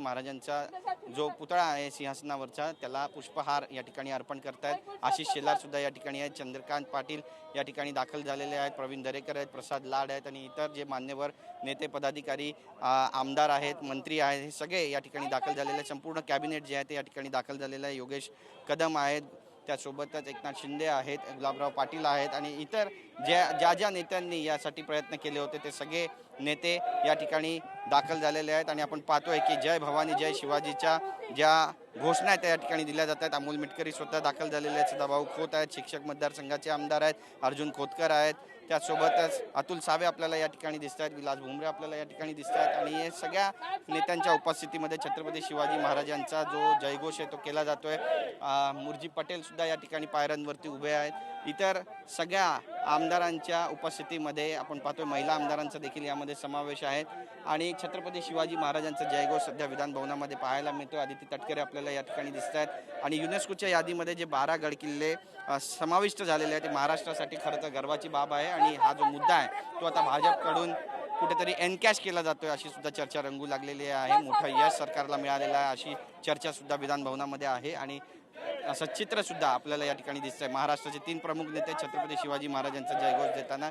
महाराजांचा जो पुतळा आहे सिंहासनावरचा त्याला पुष्पहार या ठिकाणी अर्पण करतायत। आशिष शेलार सुद्धा या ठिकाणी आहेत, चंद्रकांत पाटील या ठिकाणी दाखल झालेले आहेत, प्रवीण दरेकर आहेत, प्रसाद लाड आहेत आणि इतर जे मान्यवर नेते पदाधिकारी आमदार आहेत, मंत्री आहेत, हे सगळे या ठिकाणी दाखल झालेले आहेत। संपूर्ण कॅबिनेट जे आहे ते या ठिकाणी दाखल झालेलं आहे। योगेश कदम आहेत, त्यासोबतच एकनाथ शिंदे आहेत, गुलाबराव पाटील आहेत आणि इतर ज्या नेत्यांनी यासाठी प्रयत्न केले होते ते सगळे नेते या ठिकाणी दाखल झालेले आहेत। आणि आपण पाहतोय की जय भवानी जय शिवाजीच्या ज्या घोषणा आहेत त्या या ठिकाणी दिल्या जात आहेत। अमोल मिटकरी स्वतः दाखल झालेले आहेत, सदाभाऊ खोत आहेत, शिक्षक मतदारसंघाचे आमदार आहेत, अर्जुन खोतकर आहेत, त्यासोबतच अतुल सावे आपल्याला या ठिकाणी दिसत आहेत, विलास भुमरे आपल्याला या ठिकाणी दिसत आहेत आणि हे सगळ्या नेत्यांच्या उपस्थितीमध्ये छत्रपती शिवाजी महाराजांचा जो जयघोष आहे तो केला जातोय। मुरजी पटेल सुद्धा या ठिकाणी पायऱ्यांवरती उभे आहेत। इतर सगळ्या आमदारांच्या उपस्थितीमध्ये आपण पाहतोय महिला आमदारांचा देखील यामध्ये समावेश आहे आणि छत्रपती शिवाजी महाराजांचा जयघोष सध्या विधान भवनामध्ये पाहायला मिळतो। आदिती तटकरे आपल्याला या ठिकाणी दिसत आहेत आणि युनेस्कोच्या यादीमध्ये जे 12 गडकिल्ले समाविष्ट झालेले आहेत ते महाराष्ट्रासाठी खरं तर गर्वाची बाब आहे आणि हा जो मुद्दा आहे तो आता भाजपकडून कुठेतरी एनकॅश केला जातोय अशी सुद्धा चर्चा रंगू लागलेली आहे। मोठं यश सरकारला मिळालेलं आहे अशी चर्चा सुद्धा विधान भवनामध्ये आहे आणि असं चित्र सुद्धा आपल्याला या ठिकाणी दिसतंय। महाराष्ट्राचे 3 प्रमुख नेते छत्रपती शिवाजी महाराजांचा जयघोष देताना